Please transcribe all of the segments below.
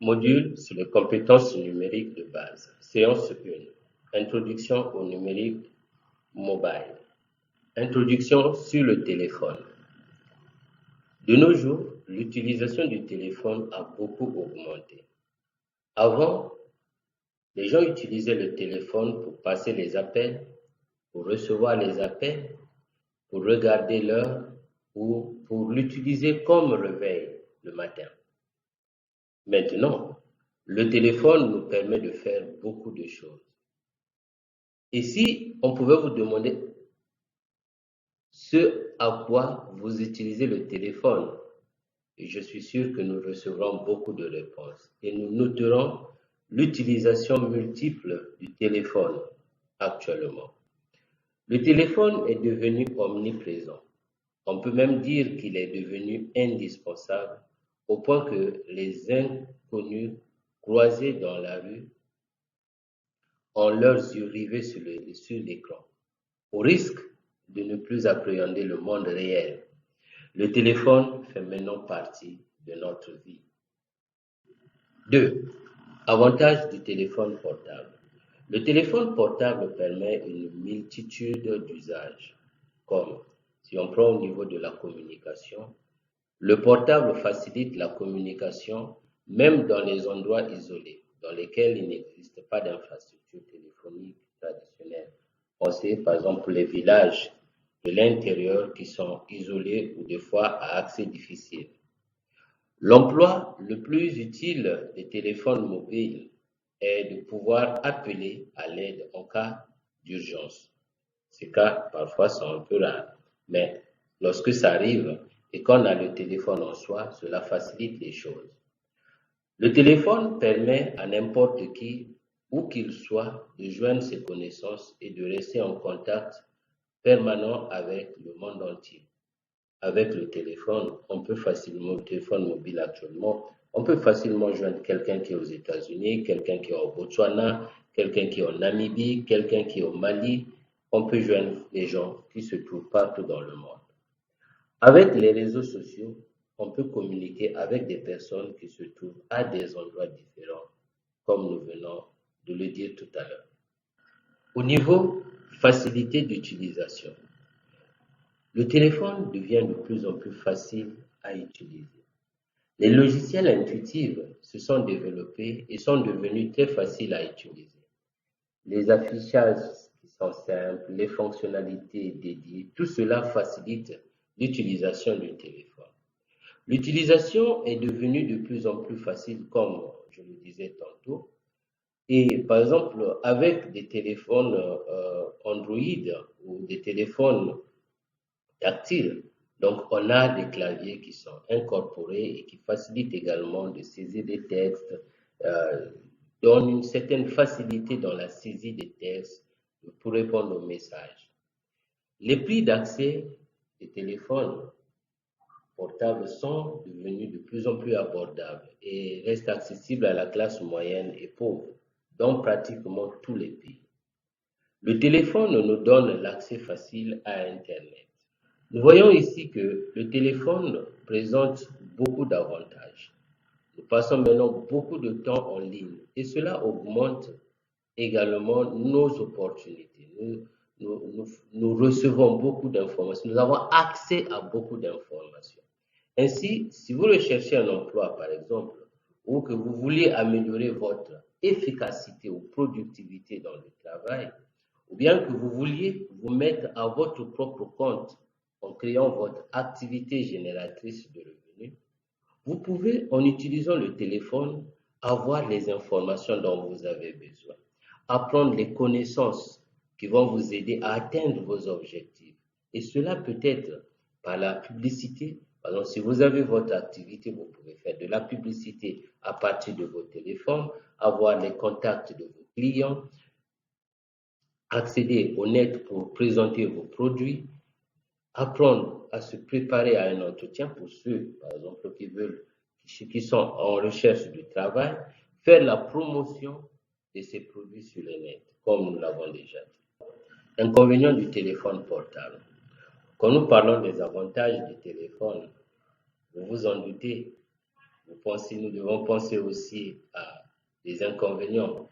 Module sur les compétences numériques de base. Séance 1. Introduction au numérique mobile. Introduction sur le téléphone. De nos jours, l'utilisation du téléphone a beaucoup augmenté. Avant, les gens utilisaient le téléphone pour passer les appels, pour recevoir les appels, pour regarder l'heure ou pour l'utiliser comme réveil le matin. Maintenant, le téléphone nous permet de faire beaucoup de choses. Et si on pouvait vous demander ce à quoi vous utilisez le téléphone, je suis sûr que nous recevrons beaucoup de réponses et nous noterons l'utilisation multiple du téléphone actuellement. Le téléphone est devenu omniprésent. On peut même dire qu'il est devenu indispensable au point que les inconnus croisés dans la rue ont leurs yeux rivés sur l'écran, au risque de ne plus appréhender le monde réel. Le téléphone fait maintenant partie de notre vie. 2. Avantages du téléphone portable. Le téléphone portable permet une multitude d'usages, comme si on prend au niveau de la communication, le portable facilite la communication même dans les endroits isolés, dans lesquels il n'existe pas d'infrastructure téléphonique traditionnelle. Pensez par exemple pour les villages de l'intérieur qui sont isolés ou des fois à accès difficile. L'emploi le plus utile des téléphones mobiles est de pouvoir appeler à l'aide en cas d'urgence. Ces cas parfois sont un peu rares, mais lorsque ça arrive et qu'on a le téléphone en soi, cela facilite les choses. Le téléphone permet à n'importe qui, où qu'il soit, de joindre ses connaissances et de rester en contact permanent avec le monde entier. Avec le téléphone, le téléphone mobile actuellement, on peut facilement joindre quelqu'un qui est aux États-Unis, quelqu'un qui est au Botswana, quelqu'un qui est en Namibie, quelqu'un qui est au Mali. On peut joindre des gens qui se trouvent partout dans le monde. Avec les réseaux sociaux, on peut communiquer avec des personnes qui se trouvent à des endroits différents, comme nous venons de le dire tout à l'heure. Au niveau facilité d'utilisation, le téléphone devient de plus en plus facile à utiliser. Les logiciels intuitifs se sont développés et sont devenus très faciles à utiliser. Les affichages qui sont simples, les fonctionnalités dédiées, tout cela facilite l'utilisation du téléphone. L'utilisation est devenue de plus en plus facile, comme je le disais tantôt. Et par exemple, avec des téléphones Android ou des téléphones tactiles, donc on a des claviers qui sont incorporés et qui facilitent également de saisir des textes, donnent une certaine facilité dans la saisie des textes pour répondre aux messages. Les prix d'accès des téléphones portables sont devenus de plus en plus abordables et restent accessibles à la classe moyenne et pauvre dans pratiquement tous les pays. Le téléphone nous donne l'accès facile à Internet. Nous voyons ici que le téléphone présente beaucoup d'avantages. Nous passons maintenant beaucoup de temps en ligne et cela augmente également nos opportunités. Nous recevons beaucoup d'informations, nous avons accès à beaucoup d'informations. Ainsi, si vous recherchez un emploi, par exemple, ou que vous voulez améliorer votre efficacité ou productivité dans le travail, ou bien que vous vouliez vous mettre à votre propre compte en créant votre activité génératrice de revenus, vous pouvez, en utilisant le téléphone, avoir les informations dont vous avez besoin, apprendre les connaissances qui vont vous aider à atteindre vos objectifs. Et cela peut être par la publicité. Par exemple, si vous avez votre activité, vous pouvez faire de la publicité à partir de vos téléphones, avoir les contacts de vos clients, accéder au net pour présenter vos produits, apprendre à se préparer à un entretien pour ceux, par exemple, qui sont en recherche du travail, faire la promotion de ces produits sur le net, comme nous l'avons déjà dit. Inconvénients du téléphone portable. Quand nous parlons des avantages du téléphone, vous vous en doutez, Nous devons penser aussi à des inconvénients.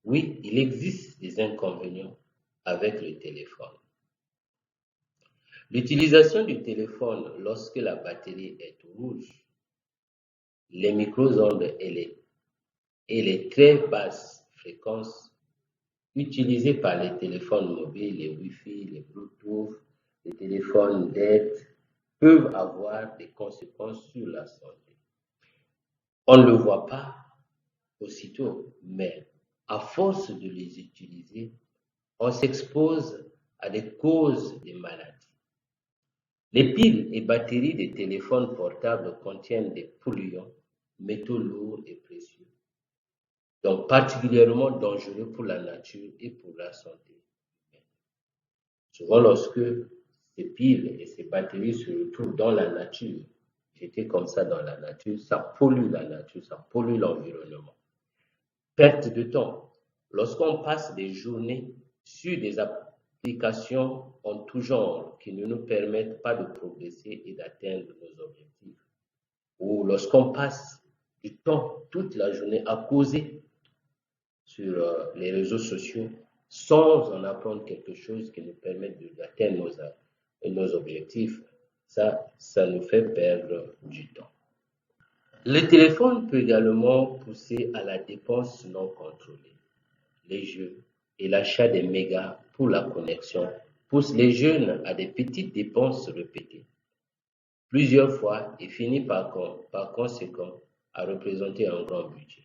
Oui, il existe des inconvénients avec le téléphone. L'utilisation du téléphone lorsque la batterie est rouge, les micro-ondes et les très basses fréquences utilisées par les téléphones mobiles, les Wi-Fi, les Bluetooth, les téléphones d'aide peuvent avoir des conséquences sur la santé. On ne le voit pas aussitôt, mais à force de les utiliser, on s'expose à des causes de maladies. Les piles et batteries des téléphones portables contiennent des polluants, métaux lourds et précieux, donc particulièrement dangereux pour la nature et pour la santé humaine. Souvent, lorsque ces piles et ces batteries se retrouvent dans la nature, jetées comme ça dans la nature, ça pollue la nature, ça pollue l'environnement. Perte de temps. Lorsqu'on passe des journées sur des applications en tout genre qui ne nous permettent pas de progresser et d'atteindre nos objectifs, ou lorsqu'on passe du temps toute la journée à causer sur les réseaux sociaux sans en apprendre quelque chose qui nous permette d'atteindre nos objectifs, ça nous fait perdre du temps. Le téléphone peut également pousser à la dépense non contrôlée. Les jeux et l'achat des mégas pour la connexion poussent les jeunes à des petites dépenses répétées plusieurs fois et finit par conséquent à représenter un grand budget.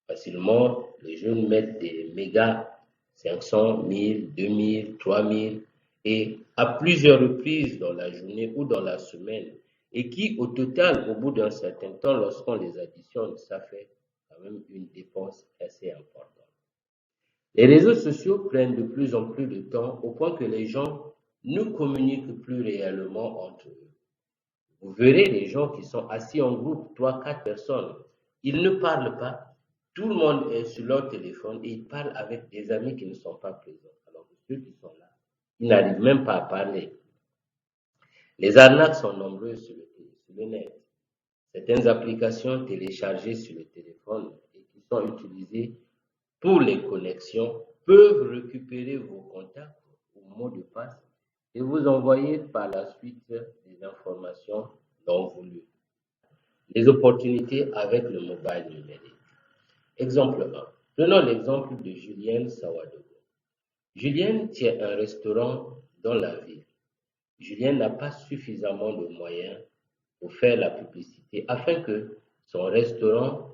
Facilement, les jeunes mettent des mégas 500, 1000, 2000, 3000 et à plusieurs reprises dans la journée ou dans la semaine et qui, au total, au bout d'un certain temps, lorsqu'on les additionne, ça fait quand même une dépense assez importante. Les réseaux sociaux prennent de plus en plus de temps au point que les gens ne communiquent plus réellement entre eux. Vous verrez les gens qui sont assis en groupe, 3, 4 personnes, ils ne parlent pas, tout le monde est sur leur téléphone et ils parlent avec des amis qui ne sont pas présents. Alors que ceux qui sont là, ils n'arrivent même pas à parler. Les arnaques sont nombreuses sur le net. Certaines applications téléchargées sur le téléphone et qui sont utilisées pour les connexions peuvent récupérer vos contacts ou mots de passe et vous envoyer par la suite des informations non voulues. Les opportunités avec le mobile numérique. Exemple 1. Prenons l'exemple de Julienne Sawadogo. Julienne tient un restaurant dans la ville. Julienne n'a pas suffisamment de moyens pour faire la publicité afin que son restaurant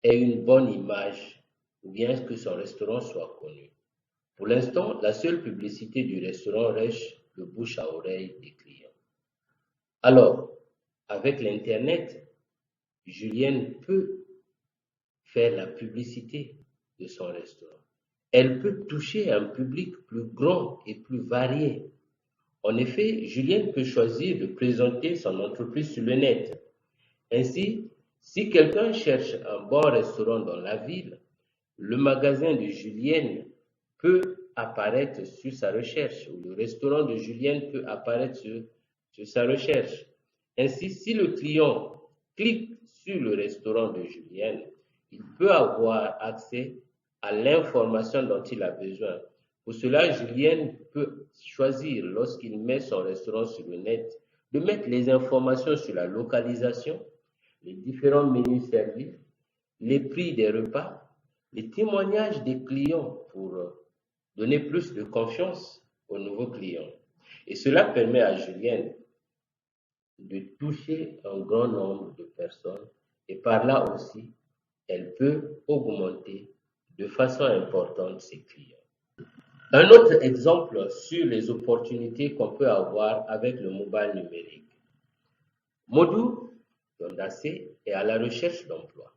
ait une bonne image ou bien que son restaurant soit connu. Pour l'instant, la seule publicité du restaurant reste le bouche à oreille des clients. Alors, avec l'Internet, Julienne peut faire la publicité de son restaurant. Elle peut toucher un public plus grand et plus varié. En effet, Julienne peut choisir de présenter son entreprise sur le net. Ainsi, si quelqu'un cherche un bon restaurant dans la ville, le magasin de Julienne peut apparaître sur sa recherche ou le restaurant de Julienne peut apparaître sur sa recherche. Ainsi, si le client clique sur le restaurant de Julienne, il peut avoir accès à l'information dont il a besoin. Pour cela, Julienne peut choisir, lorsqu'il met son restaurant sur le net, de mettre les informations sur la localisation, les différents menus servis, les prix des repas, les témoignages des clients pour donner plus de confiance aux nouveaux clients. Et cela permet à Julienne de toucher un grand nombre de personnes et par là aussi, elle peut augmenter de façon importante ses clients. Un autre exemple sur les opportunités qu'on peut avoir avec le mobile numérique. Modou Yondase est à la recherche d'emploi.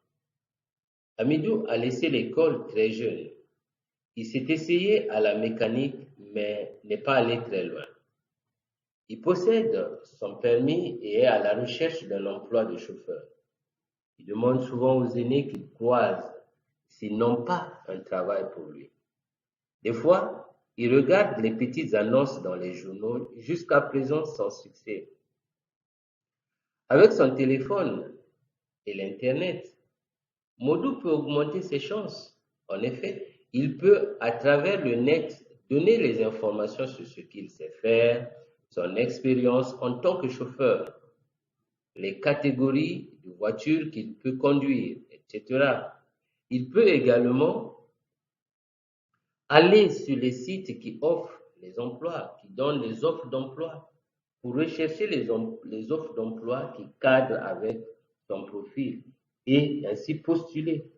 Amidou a laissé l'école très jeune. Il s'est essayé à la mécanique, mais n'est pas allé très loin. Il possède son permis et est à la recherche d'un emploi de chauffeur. Il demande souvent aux aînés qu'il croise s'ils n'ont pas un travail pour lui. Des fois, il regarde les petites annonces dans les journaux, jusqu'à présent sans succès. Avec son téléphone, et l'Internet. Modou peut augmenter ses chances. En effet, il peut, à travers le net, donner les informations sur ce qu'il sait faire, son expérience en tant que chauffeur, les catégories de voitures qu'il peut conduire, etc. Il peut également aller sur les sites qui offrent les emplois, qui donnent les offres d'emploi, pour rechercher les offres d'emploi qui cadrent avec son profil et ainsi postuler.